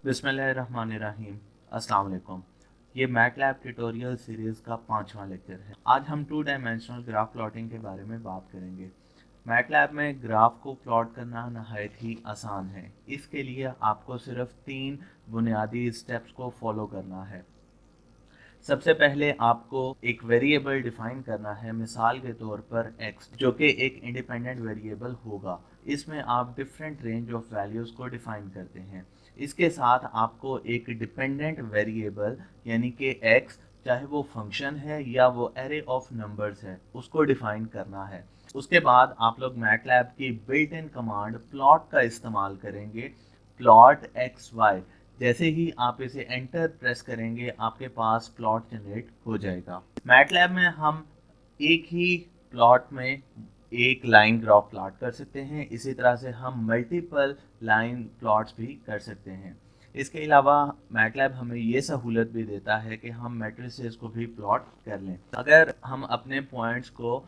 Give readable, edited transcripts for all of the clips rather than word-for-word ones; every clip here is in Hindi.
बिस्मिल्लाहिर्रहमानिर्रहीम। अस्सलाम वालेकुम। ये मैटलैब ट्यूटोरियल सीरीज़ का 5वां लेक्चर है। आज हम 2 डायमेंशनल ग्राफ प्लॉटिंग के बारे में बात करेंगे। मैटलैब में ग्राफ को प्लॉट करना नहायत ही आसान है। इसके लिए आपको सिर्फ 3 बुनियादी स्टेप्स को फॉलो करना है। सबसे पहले आपको एक वेरिएबल डिफाइन करना है, मिसाल के तौर पर x, जो कि एक इंडिपेंडेंट वेरिएबल होगा। इसमें आप डिफरेंट रेंज ऑफ वैल्यूज़ को डिफाइन करते हैं। इसके साथ आपको एक डिपेंडेंट वेरिएबल यानी कि x, चाहे वो फंक्शन है या वो एरे ऑफ नंबर्स है, उसको डिफाइन करना है। उसके बाद आप लोग मैटलैब की बिल्ट इन कमांड प्लॉट का इस्तेमाल करेंगे। प्लॉट एक्स वाई, जैसे ही आप इसे एंटर प्रेस करेंगे आपके पास प्लॉट जनरेट हो जाएगा। मैटलैब में हम एक ही प्लॉट में एक लाइन ग्राफ प्लॉट कर सकते हैं। इसी तरह से हम मल्टीपल लाइन प्लॉट्स भी कर सकते हैं। इसके अलावा मैटलैब हमें ये सहूलत भी देता है कि हम मैट्रिसेस को भी प्लॉट कर लें। अगर हम अपने पॉइंट्स को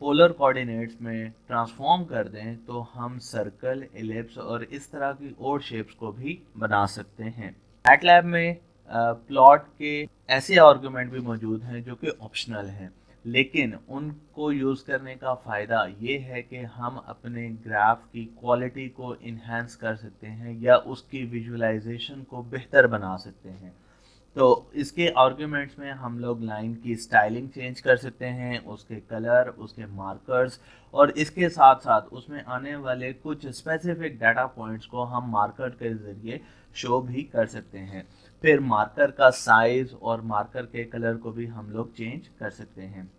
पोलर कोऑर्डिनेट्स में ट्रांसफॉर्म कर दें तो हम सर्कल, एलिप्स और इस तरह की और शेप्स को भी बना सकते हैं। मैटलैब में प्लॉट के ऐसे आर्गुमेंट भी मौजूद हैं जो कि ऑप्शनल हैं, लेकिन उनको यूज़ करने का फ़ायदा ये है कि हम अपने ग्राफ की क्वालिटी को इन्हेंस कर सकते हैं या उसकी विजुअलाइजेशन को बेहतर बना सकते हैं। तो इसके आर्ग्यूमेंट्स में हम लोग लाइन की स्टाइलिंग चेंज कर सकते हैं, उसके कलर, उसके मार्कर्स, और इसके साथ साथ उसमें आने वाले कुछ स्पेसिफिक डाटा पॉइंट्स को हम मार्कर के ज़रिए शो भी कर सकते हैं। फिर मार्कर का साइज़ और मार्कर के कलर को भी हम लोग चेंज कर सकते हैं।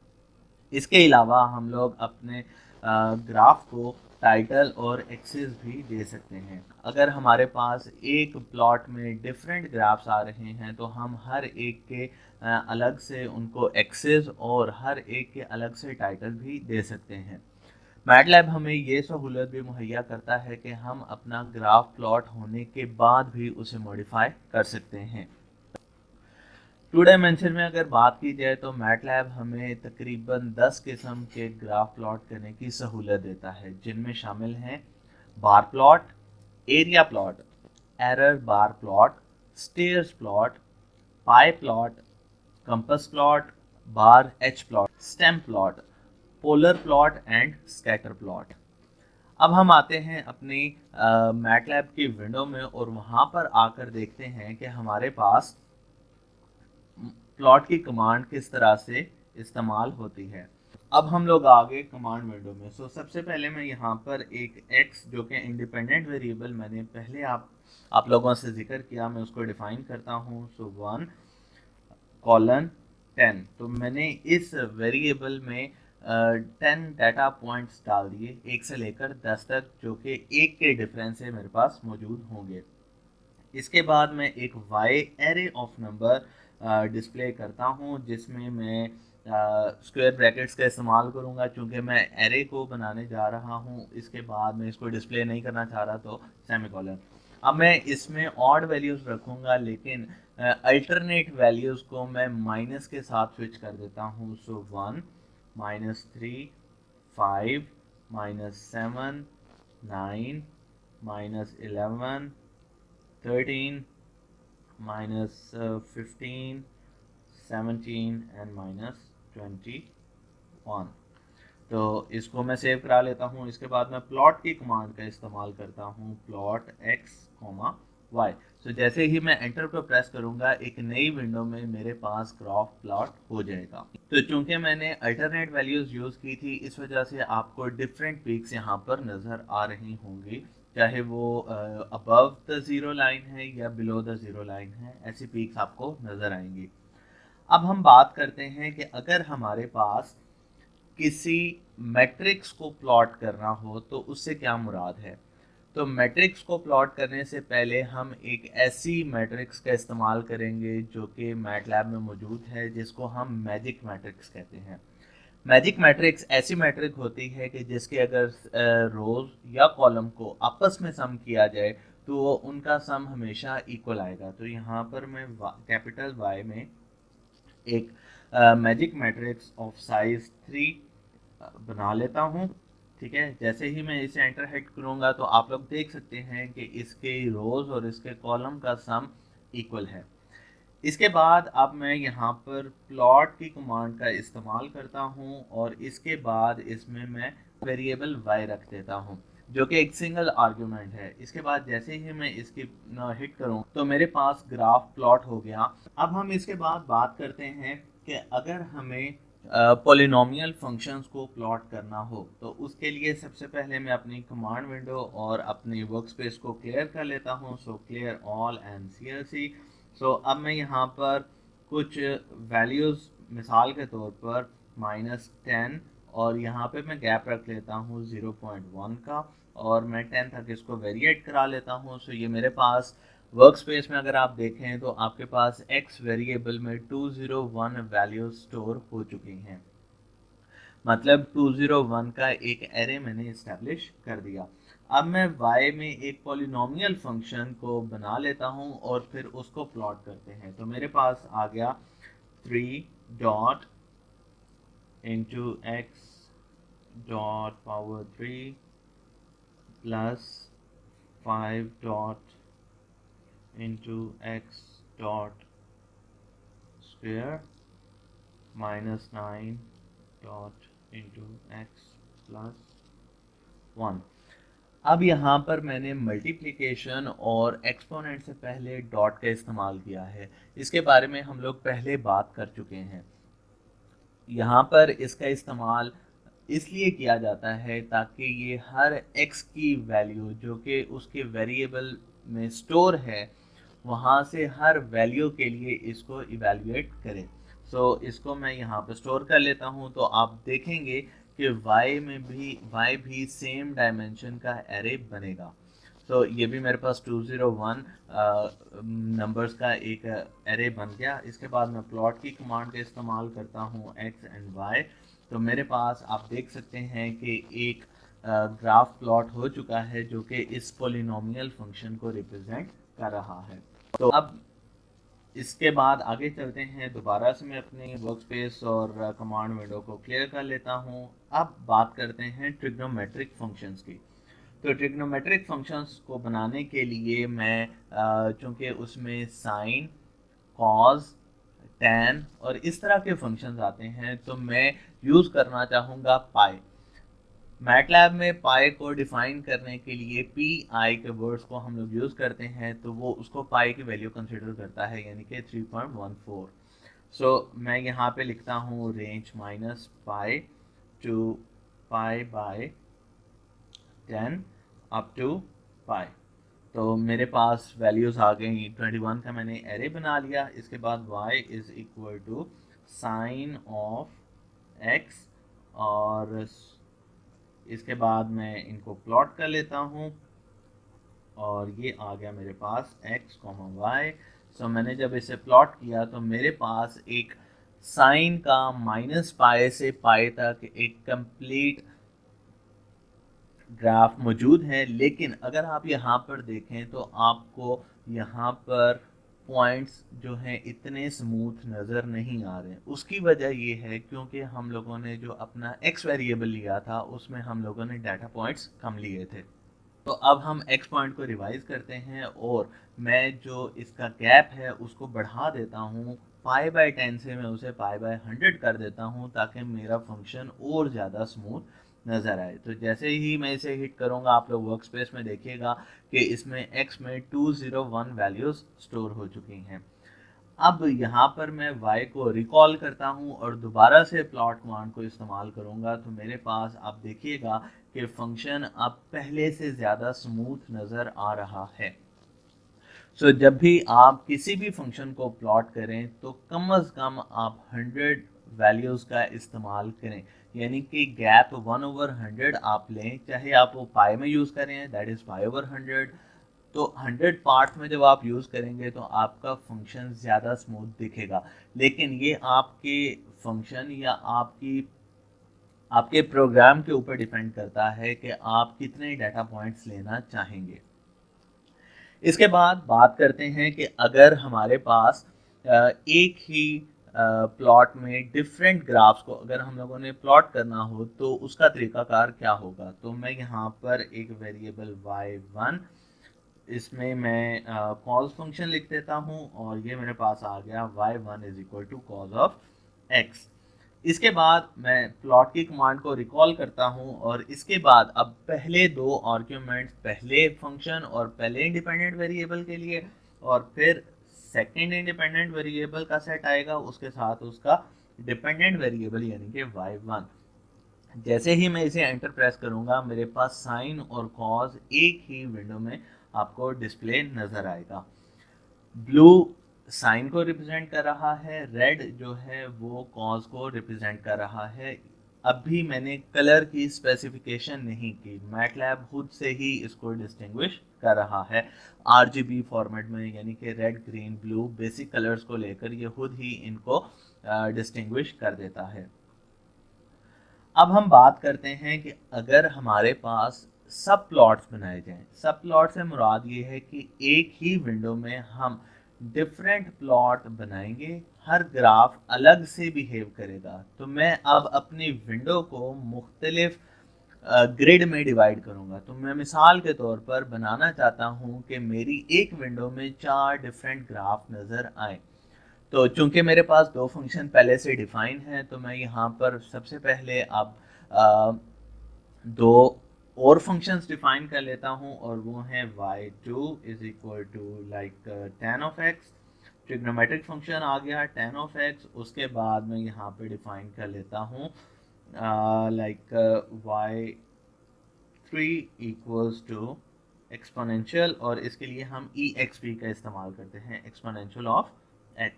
इसके अलावा हम लोग अपने ग्राफ को टाइटल और एक्सिस भी दे सकते हैं। अगर हमारे पास एक प्लॉट में डिफरेंट ग्राफ्स आ रहे हैं तो हम हर एक के अलग से उनको एक्सिस और हर एक के अलग से टाइटल भी दे सकते हैं। मैटलैब हमें ये सहूलत भी मुहैया करता है कि हम अपना ग्राफ प्लॉट होने के बाद भी उसे मॉडिफाई कर सकते हैं। 2 डायमेंशन में अगर बात की जाए तो मैटलैब हमें तकरीबन 10 किस्म के ग्राफ प्लॉट करने की सहूलत देता है, जिनमें शामिल हैं bar plot, area plot, error bar plot, stairs plot, pi plot, compass plot, bar H plot, stem plot, polar plot and scatter plot. अब हम आते हैं अपनी मैटलैब की विंडो में और वहाँ पर आकर देखते हैं कि हमारे पास प्लॉट की कमांड किस तरह से इस्तेमाल होती है। अब हम लोग आ गए कमांड विंडो में। सबसे पहले मैं यहाँ पर एक x, जो कि इंडिपेंडेंट वेरिएबल मैंने पहले आप लोगों से जिक्र किया, मैं उसको डिफाइन करता हूँ। 1:10, तो मैंने इस वेरिएबल में 10 डाटा पॉइंट्स डाल दिए, 1 से लेकर 10 तक, जो कि 1 के डिफरेंस से मेरे पास मौजूद होंगे। इसके बाद मैं एक y array of number display करता हूँ, जिसमें मैं स्क्वायर ब्रैकेट्स का इस्तेमाल करूँगा चूँकि मैं एरे को बनाने जा रहा हूँ। इसके बाद मैं इसको डिस्प्ले नहीं करना चाह रहा, तो सेमीकोलन। अब मैं इसमें ऑड वैल्यूज़ रखूँगा, लेकिन अल्टरनेट वैल्यूज़ को मैं माइनस के साथ स्विच कर देता हूँ। 1, -3, 5, -7, 9, -11, 13, -15, 17 एंड -21। तो इसको मैं सेव करा लेता हूँ। इसके बाद मैं प्लॉट की कमांड का इस्तेमाल करता हूँ, प्लॉट x, y। तो जैसे ही मैं एंटर पर प्रेस करूँगा एक नई विंडो में मेरे पास ग्राफ प्लॉट हो जाएगा। तो चूंकि मैंने अल्टरनेट वैल्यूज़ यूज़ की थी, इस वजह से आपको डिफरेंट पीक्स यहाँ पर नज़र आ रही होंगी, चाहे वो अबव द ज़ीरो लाइन है या बिलो द ज़ीरो लाइन है, ऐसी पीक्स आपको नज़र आएंगी। अब हम बात करते हैं कि अगर हमारे पास किसी मैट्रिक्स को प्लॉट करना हो तो उससे क्या मुराद है। तो मैट्रिक्स को प्लॉट करने से पहले हम एक ऐसी मैट्रिक्स का इस्तेमाल करेंगे जो कि मैटलैब में मौजूद है, जिसको हम मैजिक मैट्रिक्स कहते हैं। मैजिक मैट्रिक्स ऐसी मैट्रिक होती है कि जिसके अगर रोज या कॉलम को आपस में सम किया जाए तो उनका सम हमेशा इक्वल आएगा। तो यहाँ पर मैं कैपिटल Y में एक मैजिक मैट्रिक्स ऑफ साइज 3 बना लेता हूँ। ठीक है, जैसे ही मैं इसे एंटर हिट करूँगा तो आप लोग देख सकते हैं कि इसके रोज़ और इसके कॉलम का सम इक्वल है। इसके बाद अब मैं यहाँ पर प्लॉट की कमांड का इस्तेमाल करता हूँ और इसके बाद इसमें मैं वेरिएबल y रख देता हूँ जो कि एक सिंगल आर्गुमेंट है। इसके बाद जैसे ही मैं इसकी हिट करूँ तो मेरे पास ग्राफ प्लॉट हो गया। अब हम इसके बाद बात करते हैं कि अगर हमें पॉलिनोमियल फंक्शंस को प्लॉट करना हो तो उसके लिए सबसे पहले मैं अपनी कमांड विंडो और अपनी वर्कस्पेस को क्लियर कर लेता हूँ। So clear all and CLC। सो अब मैं यहाँ पर कुछ वैल्यूज़ मिसाल के तौर पर -10 और यहाँ पे मैं गैप रख लेता हूँ 0.1 का और मैं 10 तक इसको वेरिएट करा लेता हूँ। सो ये मेरे पास वर्क स्पेस में अगर आप देखें तो आपके पास x वेरिएबल में 201 वैल्यूज स्टोर हो चुकी हैं, मतलब 201 का एक एरे मैंने इस्टेब्लिश कर दिया। अब मैं y में एक पॉलिनोमियल फंक्शन को बना लेता हूँ और फिर उसको प्लॉट करते हैं। तो मेरे पास आ गया 3 dot into x dot power 3 plus 5 dot into x dot square minus 9 dot into x plus 1। अब यहाँ पर मैंने मल्टीप्लिकेशन और एक्सपोनेंट से पहले डॉट का इस्तेमाल किया है। इसके बारे में हम लोग पहले बात कर चुके हैं। यहाँ पर इसका इस्तेमाल इसलिए किया जाता है ताकि ये हर x की वैल्यू जो कि उसके वेरिएबल में स्टोर है वहाँ से हर वैल्यू के लिए इसको इवेल्युएट करें। सो इसको मैं यहाँ पर स्टोर कर लेता हूँ तो आप देखेंगे कि y भी सेम डायमेंशन का एरे बनेगा। तो ये भी मेरे पास 201 नंबर्स का एक एरे बन गया। इसके बाद मैं प्लॉट की कमांड का इस्तेमाल करता हूँ x एंड y। तो मेरे पास आप देख सकते हैं कि एक ग्राफ प्लॉट हो चुका है जो कि इस पॉलिनोमियल फंक्शन को रिप्रेजेंट कर रहा है। तो अब इसके बाद आगे चलते हैं। दोबारा से मैं अपनी वर्कस्पेस और कमांड विंडो को क्लियर कर लेता हूँ। अब बात करते हैं ट्रिग्नोमेट्रिक फंक्शंस की। तो ट्रिग्नोमेट्रिक फंक्शंस को बनाने के लिए मैं चूँकि उसमें साइन, कॉस, टैन और इस तरह के फंक्शंस आते हैं तो मैं यूज़ करना चाहूँगा पाई। मैटलैब में पाई को डिफाइन करने के लिए पी आई के वर्ड्स को हम लोग यूज़ करते हैं तो वो उसको पाई की वैल्यू कंसिडर करता है, यानी कि 3.14। सो मैं यहाँ पे लिखता हूँ range minus pi to pi by 10 up to pi. तो मेरे पास वैल्यूज़ आ गई। 21 का मैंने एरे बना लिया। इसके बाद y is equal to sine of x और इसके बाद मैं इनको प्लॉट कर लेता हूँ और ये आ गया मेरे पास x, y। सो मैंने जब इसे प्लॉट किया तो मेरे पास एक साइन का माइनस पाई से पाई तक एक कंप्लीट ग्राफ मौजूद है। लेकिन अगर आप यहाँ पर देखें तो आपको यहाँ पर पॉइंट्स जो हैं इतने स्मूथ नज़र नहीं आ रहे हैं। उसकी वजह ये है क्योंकि हम लोगों ने जो अपना x वेरिएबल लिया था उसमें हम लोगों ने डाटा पॉइंट्स कम लिए थे। तो अब हम x पॉइंट को रिवाइज करते हैं और मैं जो इसका गैप है उसको बढ़ा देता हूँ। पाई बाय 10 से मैं उसे पाई बाय 100 कर देता हूँ ताकि मेरा फंक्शन और ज़्यादा स्मूथ नज़र आए। तो जैसे ही मैं इसे हिट करूँगा आप लोग वर्क स्पेस में देखिएगा कि इसमें x में 201 वैल्यूज़ स्टोर हो चुकी हैं। अब यहाँ पर मैं y को रिकॉल करता हूँ और दोबारा से प्लॉट कमांड को इस्तेमाल करूँगा तो मेरे पास आप देखिएगा कि फंक्शन अब पहले से ज़्यादा स्मूथ नज़र आ रहा है। सो जब भी आप किसी भी फंक्शन को प्लॉट करें तो कम अज़ कम आप 100 वैल्यूज़ का इस्तेमाल करें, यानी कि गैप 1/100 आप लें, चाहे आप वो पाई में यूज़ करें दैट इज़ पाई/100। तो 100 पार्ट में जब आप यूज़ करेंगे तो आपका फंक्शन ज़्यादा स्मूथ दिखेगा। लेकिन ये आपके फंक्शन या आपके प्रोग्राम के ऊपर डिपेंड करता है कि आप कितने डाटा पॉइंट्स लेना चाहेंगे। इसके बाद बात करते हैं कि अगर हमारे पास एक ही प्लॉट में डिफरेंट ग्राफ्स को अगर हम लोगों ने प्लॉट करना हो तो उसका तरीकाकार क्या होगा। तो मैं यहाँ पर एक वेरिएबल y1, इसमें मैं कॉस फंक्शन लिख देता हूँ और ये मेरे पास आ गया y1 is equal to cos of x। इसके बाद मैं प्लॉट की कमांड को रिकॉल करता हूँ और इसके बाद अब पहले दो आर्ग्यूमेंट्स पहले फंक्शन और पहले इंडिपेंडेंट वेरिएबल के लिए और फिर सेकंड इंडिपेंडेंट वेरिएबल का सेट आएगा, उसके साथ उसका डिपेंडेंट वेरिएबल यानी कि y1। जैसे ही मैं इसे एंटर प्रेस करूंगा मेरे पास साइन और कॉस एक ही विंडो में आपको डिस्प्ले नजर आएगा। ब्लू साइन को रिप्रेजेंट कर रहा है, रेड जो है वो कॉस को रिप्रेजेंट कर रहा है। अभी मैंने कलर की स्पेसिफिकेशन नहीं की, मैटलैब खुद से ही इसको डिस्टिंग्विश कर रहा है आरजीबी फॉर्मेट में, यानी कि red green blue basic colours को लेकर ये खुद ही इनको डिस्टिंग्विश कर देता है। अब हम बात करते हैं कि अगर हमारे पास सब प्लॉट्स बनाए जाएं, सब प्लॉट से मुराद ये है कि एक ही विंडो में हम डिफरेंट प्लॉट बनाएंगे, हर ग्राफ अलग से बिहेव करेगा। तो मैं अब अपनी विंडो को मुख्तलिफ ग्रिड में डिवाइड करूंगा। तो मैं मिसाल के तौर पर बनाना चाहता हूं कि मेरी एक विंडो में 4 डिफरेंट ग्राफ नज़र आए। तो चूंकि मेरे पास दो फंक्शन पहले से डिफाइन है तो मैं यहाँ पर सबसे पहले अब दो और फंक्शंस डिफाइन कर लेता हूँ और वो हैं y2 is equal to like tan of x। Trigonometric function आ गया tan ऑफ x। उसके बाद मैं यहाँ पे डिफाइन कर लेता हूँ like y3 equals to exponential, और इसके लिए हम exp का इस्तेमाल करते हैं, एक्सपोनेंशियल ऑफ x।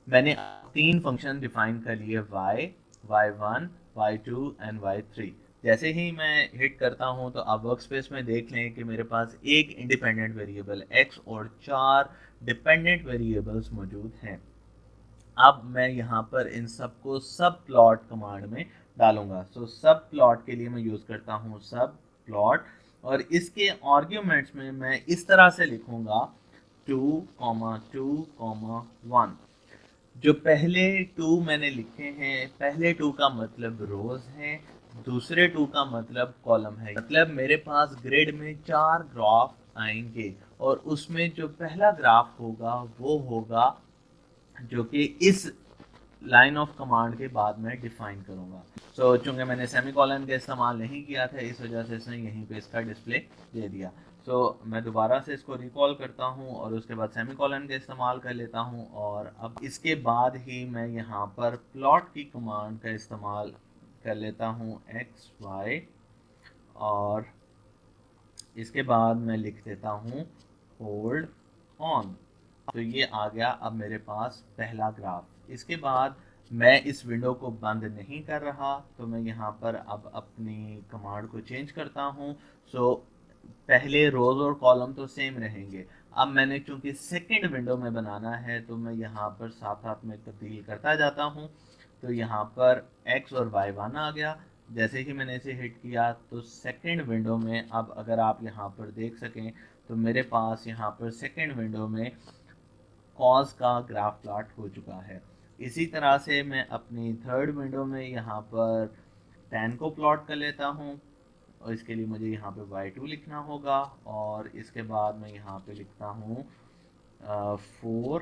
मैंने 3 फंक्शन डिफाइन कर लिए y, y1, y2 and y3। जैसे ही मैं हिट करता हूं तो आप वर्क स्पेस में देख लें कि मेरे पास एक इंडिपेंडेंट वेरिएबल x और 4 डिपेंडेंट वेरिएबल्स मौजूद हैं। अब मैं यहाँ पर इन सबको सब प्लॉट कमांड में डालूंगा। सो सब प्लॉट के लिए मैं यूज़ करता हूँ सब प्लॉट, और इसके आर्ग्यूमेंट्स में मैं इस तरह से लिखूंगा 2, 2, 1। जो पहले 2 मैंने लिखे हैं, पहले 2 का मतलब रोज है, दूसरे 2 का मतलब कॉलम है। मतलब मेरे पास ग्रिड में 4 ग्राफ आएंगे और उसमें जो पहला ग्राफ होगा वो होगा जो कि इस लाइन ऑफ कमांड के बाद मैं डिफाइन करूंगा। सो चूंकि मैंने सेमीकोलन का इस्तेमाल नहीं किया था इस वजह से इसने यहीं पे इसका डिस्प्ले दे दिया। सो मैं दोबारा से इसको रिकॉल करता हूँ और उसके बाद सेमीकोलन का इस्तेमाल कर लेता हूँ, और अब इसके बाद ही मैं यहाँ पर प्लॉट की कमांड का इस्तेमाल कर लेता हूँ एक्स वाई, और इसके बाद मैं लिख देता हूँ होल्ड ऑन। तो ये आ गया अब मेरे पास पहला ग्राफ। इसके बाद मैं इस विंडो को बंद नहीं कर रहा, तो मैं यहाँ पर अब अपनी कमांड को चेंज करता हूँ। सो पहले रोज और कॉलम तो सेम रहेंगे। अब मैंने चूंकि सेकंड विंडो में बनाना है तो मैं यहाँ पर साथ साथ में तब्दील करता जाता हूँ। तो यहाँ पर x और y1 आ गया। जैसे ही मैंने इसे हिट किया तो सेकंड विंडो में अब अगर आप यहाँ पर देख सकें तो मेरे पास यहाँ पर सेकंड विंडो में कॉस का ग्राफ प्लॉट हो चुका है। इसी तरह से मैं अपनी थर्ड विंडो में यहाँ पर tan को प्लॉट कर लेता हूँ, और इसके लिए मुझे यहाँ पे y2 लिखना होगा, और इसके बाद मैं यहाँ पे लिखता हूँ 4,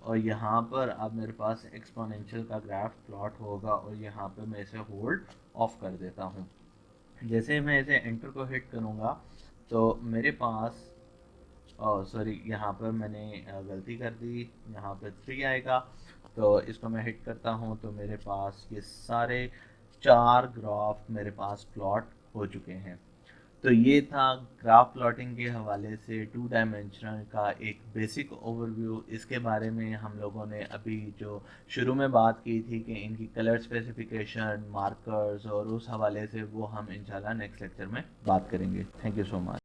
और यहाँ पर अब मेरे पास एक्सपोनेंशियल का ग्राफ प्लॉट होगा और यहाँ पे मैं इसे होल्ड ऑफ कर देता हूँ। जैसे मैं इसे एंटर को हिट करूँगा तो मेरे पास सॉरी यहाँ पर मैंने गलती कर दी, यहाँ पर 3 आएगा। तो इसको मैं हिट करता हूँ तो मेरे पास ये सारे 4 ग्राफ मेरे पास प्लॉट हो चुके हैं। तो ये था ग्राफ प्लॉटिंग के हवाले से 2 डायमेंशनल का एक बेसिक ओवरव्यू। इसके बारे में हम लोगों ने अभी जो शुरू में बात की थी कि इनकी कलर स्पेसिफिकेशन, मार्कर्स और उस हवाले से, वो हम इंशाल्लाह नेक्स्ट लेक्चर में बात करेंगे। Thank you so much.